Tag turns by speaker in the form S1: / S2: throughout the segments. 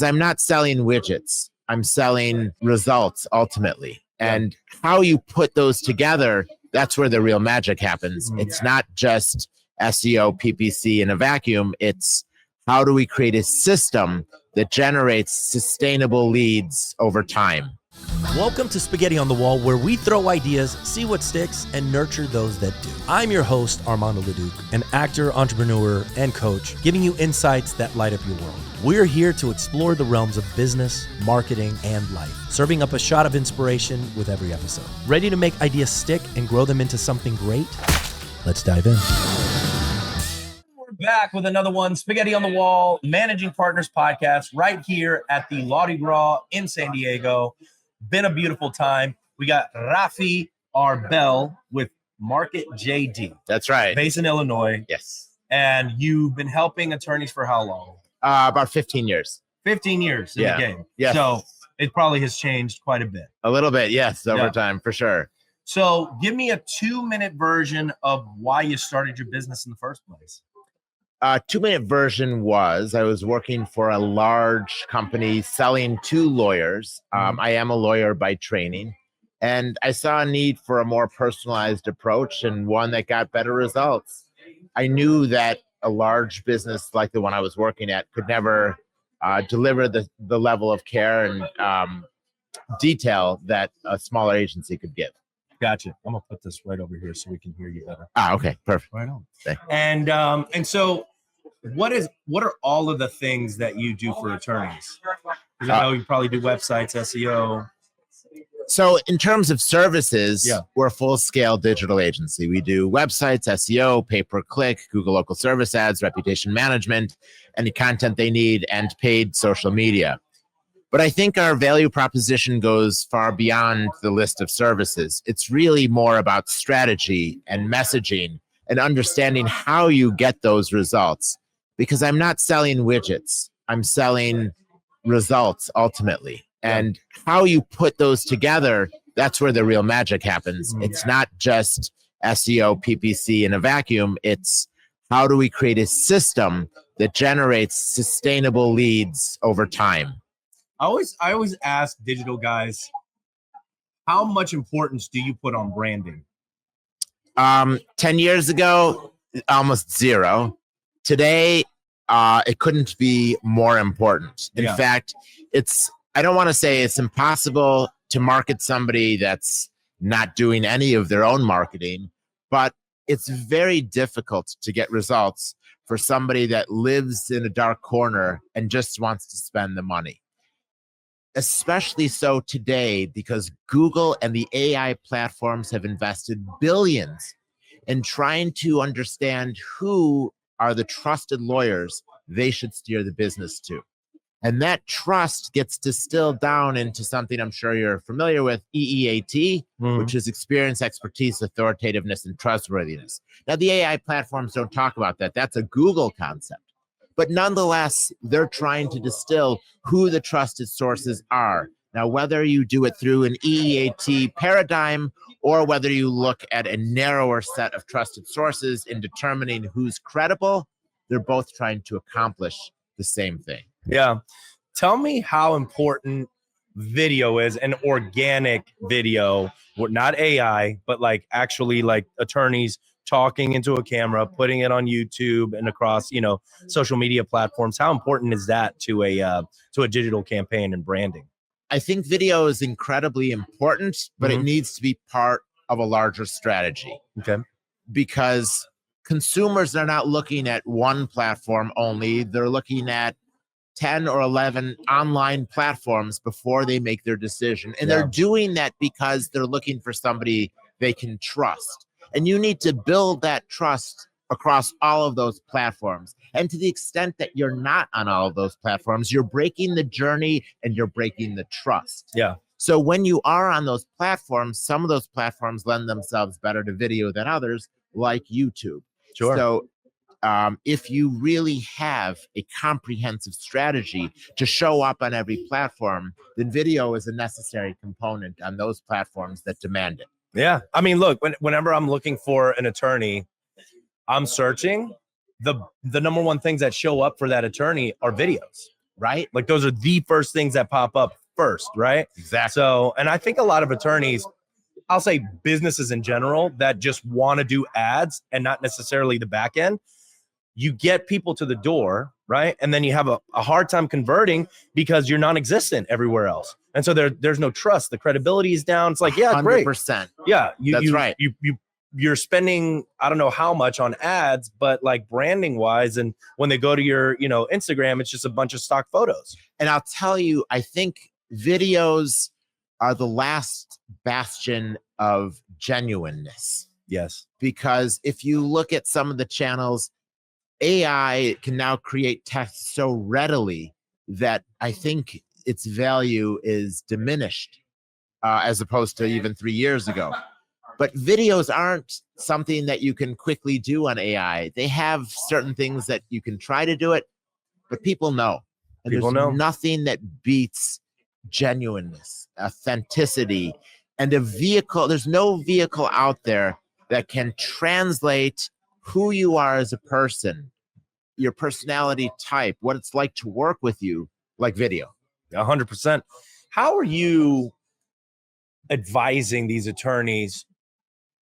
S1: I'm not selling widgets. I'm selling results ultimately. And how you put those together, that's where the real magic happens. It's not just SEO, PPC in a vacuum. It's how do we create a system that generates sustainable leads over time?
S2: Welcome to Spaghetti on the Wall, where we throw ideas, see what sticks, and nurture those that do. I'm your host, Armando Leduc, an actor, entrepreneur, and coach, giving you insights that light up your world. We're here to explore the realms of business, marketing, and life, serving up a shot of inspiration with every episode. Ready to make ideas stick and grow them into something great? Let's dive in. We're back with another one, Spaghetti on the Wall, Managing Partners podcast, right here at the Mardi Gras in San Diego. Been a beautiful time. We got Rafi Arbel with Market JD.
S1: That's right.
S2: Based in Illinois.
S1: Yes.
S2: And you've been helping attorneys for how long?
S1: About 15 years.
S2: 15 years in the game.
S1: Yes.
S2: So it probably has changed quite a bit.
S1: A little bit, yes, over time, for sure.
S2: So give me a 2-minute version of why you started your business in the first place.
S1: 2-minute version was I was working for a large company selling to lawyers. I am a lawyer by training, and I saw a need for a more personalized approach and one that got better results. I knew that a large business like the one I was working at could never deliver the level of care and detail that a smaller agency could give.
S2: Gotcha. I'm gonna put this right over here so we can hear you better.
S1: Okay, perfect.
S2: Right on. And so what are all of the things that you do for attorneys? Because I know you probably do websites, SEO.
S1: So in terms of services, we're a full-scale digital agency. We do websites, SEO, pay-per-click, Google local service ads, reputation management, any content they need, and paid social media. But I think our value proposition goes far beyond the list of services. It's really more about strategy and messaging and understanding how you get those results. Because I'm not selling widgets. I'm selling results ultimately. And how you put those together, that's where the real magic happens. It's not just SEO, PPC in a vacuum. It's how do we create a system that generates sustainable leads over time?
S2: I always ask digital guys, how much importance do you put on branding?
S1: 10 years ago, almost zero. Today, it couldn't be more important. In fact, I don't want to say it's impossible to market somebody that's not doing any of their own marketing, but it's very difficult to get results for somebody that lives in a dark corner and just wants to spend the money. Especially so today, because Google and the AI platforms have invested billions in trying to understand who are the trusted lawyers they should steer the business to. And that trust gets distilled down into something I'm sure you're familiar with, EEAT, which is experience, expertise, authoritativeness, and trustworthiness. Now, the AI platforms don't talk about that. That's a Google concept. But nonetheless, they're trying to distill who the trusted sources are. Now, whether you do it through an EEAT paradigm or whether you look at a narrower set of trusted sources in determining who's credible, they're both trying to accomplish the same thing.
S2: Yeah. Tell me how important video is, an organic video, not AI, but like actually like attorneys talking into a camera, putting it on YouTube and across, social media platforms. How important is that to a digital campaign and branding?
S1: I think video is incredibly important, but it needs to be part of a larger strategy.
S2: Okay.
S1: Because consumers are not looking at one platform only. They're looking at 10 or 11 online platforms before they make their decision. And they're doing that because they're looking for somebody they can trust. And you need to build that trust across all of those platforms. And to the extent that you're not on all of those platforms, you're breaking the journey and you're breaking the trust.
S2: Yeah.
S1: So when you are on those platforms, some of those platforms lend themselves better to video than others, like YouTube.
S2: Sure.
S1: So if you really have a comprehensive strategy to show up on every platform, then video is a necessary component on those platforms that demand it.
S2: Yeah. I mean, look, whenever I'm looking for an attorney, I'm searching. The number one things that show up for that attorney are videos.
S1: Right.
S2: Like those are the first things that pop up first, right?
S1: Exactly.
S2: So, and I think a lot of attorneys, I'll say businesses in general that just want to do ads and not necessarily the back end, you get people to the door, right? And then you have a hard time converting because you're non-existent everywhere else. And so there's no trust. The credibility is down. It's like, yeah, great.
S1: 100%.
S2: Yeah.
S1: That's right.
S2: You're spending, I don't know how much on ads, but like branding wise. And when they go to your, Instagram, it's just a bunch of stock photos.
S1: And I'll tell you, I think videos are the last bastion of genuineness.
S2: Yes.
S1: Because if you look at some of the channels, AI can now create text so readily that I think its value is diminished as opposed to even 3 years ago. But videos aren't something that you can quickly do on AI. They have certain things that you can try to do it, but people know. And
S2: People
S1: there's
S2: know.
S1: nothing that beats genuineness, authenticity, and a vehicle. There's no vehicle out there that can translate who you are as a person, your personality type, what it's like to work with you, like video.
S2: 100%. How are you advising these attorneys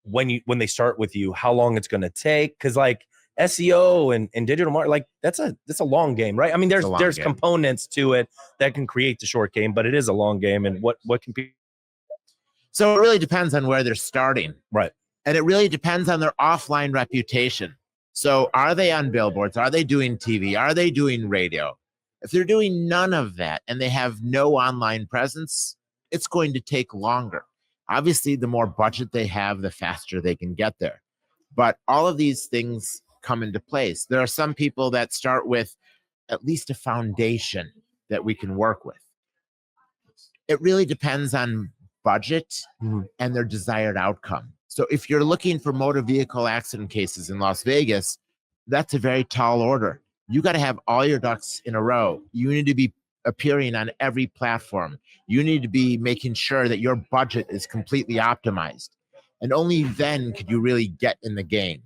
S2: when they start with you, how long it's going to take? Because like SEO and digital marketing, like that's a long game, right? I mean, there's components to it that can create the short game, but it is a long game. And what can be?
S1: So it really depends on where they're starting.
S2: Right.
S1: And it really depends on their offline reputation. So are they on billboards? Are they doing TV? Are they doing radio? If they're doing none of that and they have no online presence, it's going to take longer. Obviously, the more budget they have, the faster they can get there. But all of these things come into place. There are some people that start with at least a foundation that we can work with. It really depends on budget and their desired outcome. So if you're looking for motor vehicle accident cases in Las Vegas, that's a very tall order. You got to have all your ducks in a row. You need to be appearing on every platform. You need to be making sure that your budget is completely optimized. And only then could you really get in the game.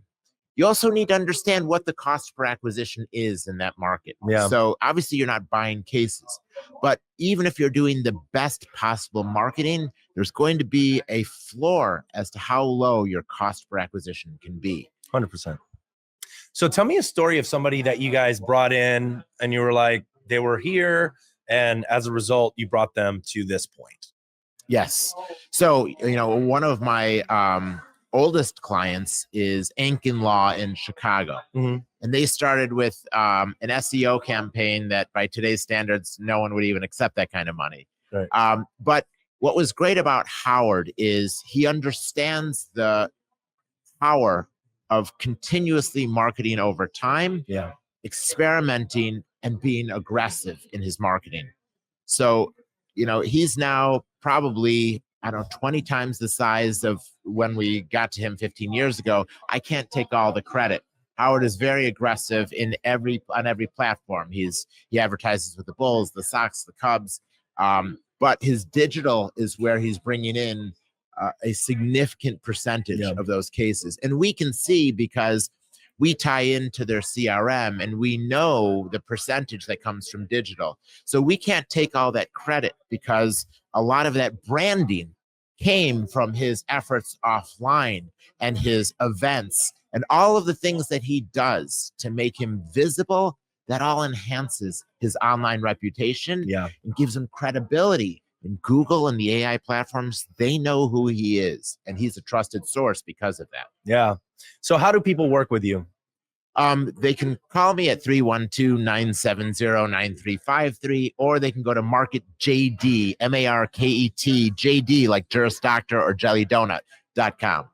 S1: You also need to understand what the cost per acquisition is in that market.
S2: Yeah.
S1: So obviously you're not buying cases, but even if you're doing the best possible marketing, there's going to be a floor as to how low your cost per acquisition can be.
S2: 100%. So tell me a story of somebody that you guys brought in and you were like, they were here, and as a result, you brought them to this point.
S1: Yes. So, one of my oldest clients is Ankin Law in Chicago.
S2: Mm-hmm.
S1: And they started with an SEO campaign that by today's standards, no one would even accept that kind of money.
S2: Right.
S1: But what was great about Howard is he understands the power of continuously marketing over time, experimenting, and being aggressive in his marketing. So, he's now probably, 20 times the size of when we got to him 15 years ago. I can't take all the credit. Howard is very aggressive on every platform. He advertises with the Bulls, the Sox, the Cubs, but his digital is where he's bringing in a significant percentage of those cases. And we can see because we tie into their CRM and we know the percentage that comes from digital. So we can't take all that credit because a lot of that branding came from his efforts offline and his events and all of the things that he does to make him visible. That all enhances his online reputation and gives him credibility. And Google and the AI platforms, they know who he is, and he's a trusted source because of that.
S2: Yeah. So how do people work with you?
S1: They can call me at 312-970-9353, or they can go to Market JD, MARKET, JD, like Juris Doctor or jellydonut.com.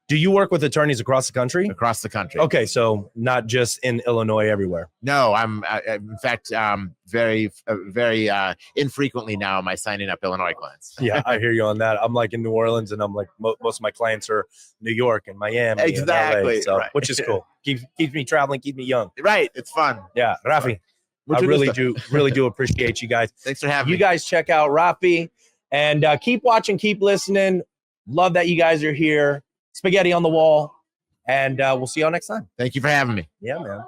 S2: Do you work with attorneys across the country?
S1: Across the country.
S2: Okay, so not just in Illinois, everywhere.
S1: No, I'm in fact very infrequently now am I signing up Illinois clients.
S2: Yeah, I hear you on that. I'm like in New Orleans, and I'm like most of my clients are New York and Miami.
S1: Exactly,
S2: and LA,
S1: right.
S2: Which is cool. Keeps me traveling, keep me young.
S1: Right, it's fun.
S2: Yeah, Rafi, I really do appreciate you guys.
S1: Thanks for having me.
S2: You guys check out Rafi and keep watching, keep listening. Love that you guys are here. Spaghetti on the wall, and we'll see y'all next time.
S1: Thank you for having me.
S2: Yeah, man.